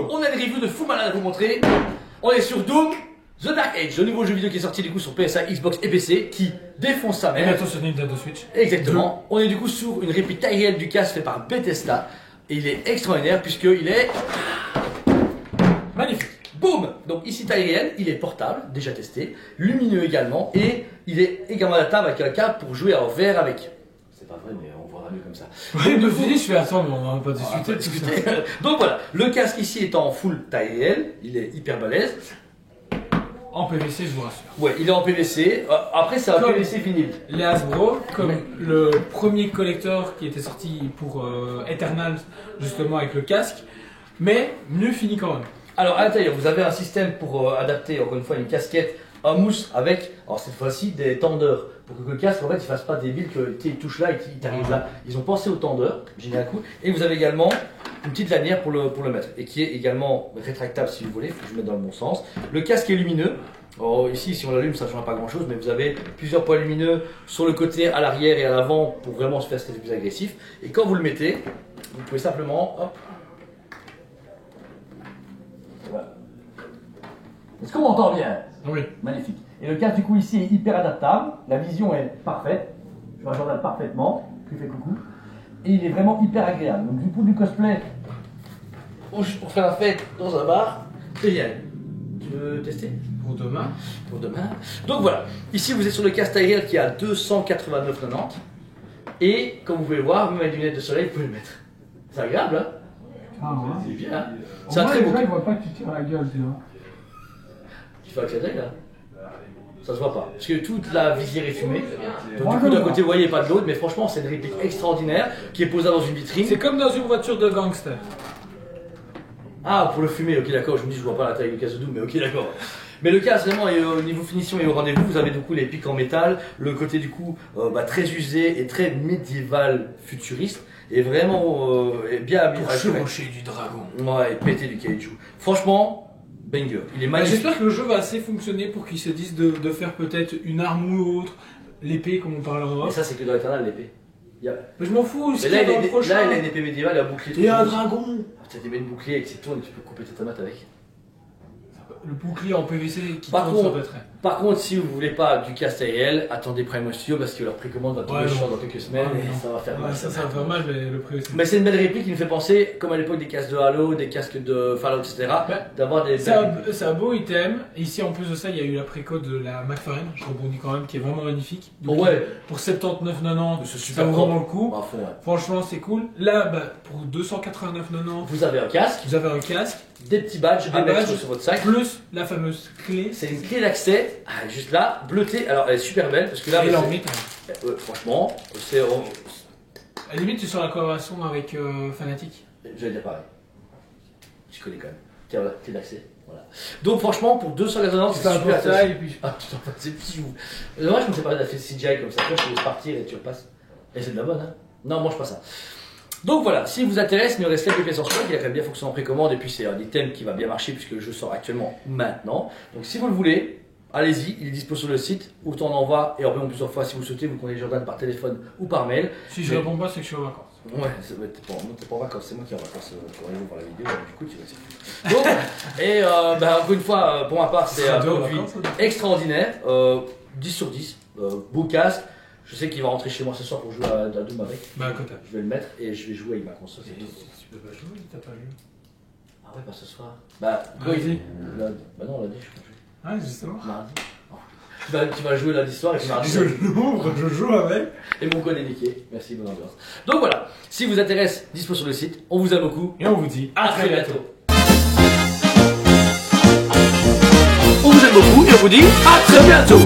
On a une review de fou malade à vous montrer. On est sur Doom The Dark Age, le nouveau jeu vidéo qui est sorti du coup sur PS5, Xbox et PC, qui défonce sa Et mère. bientôt sur Nintendo Switch. Exactement. On est du coup sur une réplique taille réelle du casque fait par Bethesda. Et il est extraordinaire puisqu'il est Magnifique. boum. Donc ici taille réelle, il est portable, déjà testé, lumineux également, et il est également adaptable avec un câble pour jouer en VR avec. C'est pas vrai, mais on verra mieux comme ça. Oui, mais je fais attendre, on va pas discuter. Discuter. Donc voilà, le casque ici est en full taille réelle, il est hyper balèze. En PVC, je vous rassure. Ouais, il est en PVC. Après, c'est un Comme PVC vinyle. Les Hasbro, comme le premier collector qui était sorti pour Eternal, justement avec le casque, mais mieux fini quand même. Alors à l'intérieur, vous avez un système pour adapter encore une fois une casquette en mousse avec, alors cette fois-ci, des tendeurs. Pour que le casque, en fait, il fasse pas des billes que il touche là et qu'il t'arrive là. Ils ont pensé aux tendeurs, génial coup. Et vous avez également une petite lanière pour le mettre. Et qui est également rétractable si vous voulez, il faut que je mette dans le bon sens. Le casque est lumineux. Alors ici, si on l'allume, ça ne change pas grand-chose, mais vous avez plusieurs points lumineux sur le côté, à l'arrière et à l'avant pour vraiment se faire ce qui est plus agressif. Et quand vous le mettez, vous pouvez simplement, hop. Voilà. Est-ce qu'on m'entend bien? Oui. Magnifique. Et le casque du coup ici est hyper adaptable, la vision est parfaite, je vois Jordan parfaitement, je lui fais coucou, et il est vraiment hyper agréable. Donc du coup du cosplay, ou juste pour faire la fête dans un bar, c'est génial. Tu veux tester? Pour demain. Pour demain. Donc voilà, ici vous êtes sur le casque taille réelle qui est à 289,90 et comme vous pouvez le voir, même avec des lunettes de soleil, vous pouvez le mettre. C'est agréable hein? Ah ouais. C'est bien hein? Au C'est un moins, très les beau. gens, ils voient pas que tu tires la gueule, tu vois. Tu fais un clin d'œil là? Ça se voit pas, parce que toute la visière est fumée. Donc, Moi, du coup, je d'un vois. côté, vous voyez pas de l'autre, mais franchement, c'est une réplique extraordinaire qui est posée dans une vitrine. C'est comme dans une voiture de gangster. Ah, pour le fumer, ok, d'accord. Je me dis, je vois pas la taille du casque de Doom, mais ok, d'accord. Mais le casque, vraiment, est au niveau finition et au rendez-vous. Vous avez du coup les pics en métal, le côté du coup très usé et très médiéval futuriste. Et vraiment bien Pour chevaucher du dragon. Ouais, et péter du caoutchouc. Franchement, banger. Il est Bah, magnifique. j'espère que le jeu va assez fonctionner pour qu'ils se disent de faire peut-être une arme ou autre, l'épée comme on parlera. Et ça, c'est que dans l'Eternal, l'épée. Mais je m'en fous, Mais c'est là, dans le il prochain. a une épée médiévale et un bouclier. Et un dragon. Tu as des boucliers et qui tournent et tu peux couper tes tomates avec. Le bouclier en PVC qui Par tourne, contre, ça peut être très. Par contre, si vous voulez pas du casque réel, attendez Prime Studio parce que leur précommande va tomber Ouais, chiant non. dans quelques semaines Ouais, et non. ça va faire mal. Ouais, ça va faire mal, mais le prix aussi. Mais c'est une belle réplique qui nous fait penser, comme à l'époque des casques de Halo, des casques de Fallout, etc., d'avoir des C'est belles un, répliques. c'est un beau item. Et ici, en plus de ça, il y a eu la préco de la McLaren, je rebondis quand même, qui est vraiment magnifique. Donc, Ouais. Pour 79,90, C'est ça super vaut propre. vraiment le coup. À fond, ouais. Franchement, c'est cool. Là, bah, pour 289,90, Vous avez un casque, vous avez un casque, des petits badges à Des mettre badges. sur votre sac. plus la fameuse clé. C'est une clé d'accès, juste là, bleutée. Alors elle est super belle parce que là, Et c'est- l'ormite. franchement, c'est. À la limite, tu es sur la collaboration avec Fnatic. J'allais dire pareil. Je connais quand même. Tiens, voilà, clé d'accès. Voilà. Donc franchement, pour 290, C'est c'est un super portail, et puis Ah putain, c'est petit ou. Dommage qu'on ne sait pas fait CGI comme ça, tu vois, je te laisse partir et tu repasses. Et c'est de la bonne, hein. Non, mange pas ça. Donc voilà, si vous intéresse, il nous reste quelques pièces en stock, il a quand même bien fonctionné en précommande et puis c'est un item qui va bien marcher puisque le jeu sort actuellement maintenant. Donc si vous le voulez, allez-y, il est dispo sur le site, autant on envoie et en paiement plusieurs fois si vous le souhaitez, vous connaissez Jordan par téléphone ou par mail. si je Mais- réponds pas, c'est que je suis en vacances. Ouais, t'es pas en vacances, c'est moi qui est en vacances pour aller voir la vidéo, donc du coup tu vas essayer. Donc, et encore une fois, pour ma part, c'est un deux en produit vacances, ça. extraordinaire, 10 sur 10, beau casque. Je sais qu'il va rentrer chez moi ce soir pour jouer à Doom avec. Bah, à côté. Je vais le mettre et je vais jouer avec ma console. Tu peux pas jouer, t'as pas joué. Ah ouais, pas ce soir. Bah, quoi Lundi. Bah non, lundi, je peux jouer. Ah, justement. Mardi. Tu vas jouer lundi soir et puis mardi. Je l'ouvre, je joue avec. Et mon code est niqué. Merci, bonne ambiance. Donc voilà, si vous intéresse, dispo sur le site. On vous aime beaucoup. Et on vous dit À très bientôt. On vous aime beaucoup et on vous dit à très bientôt.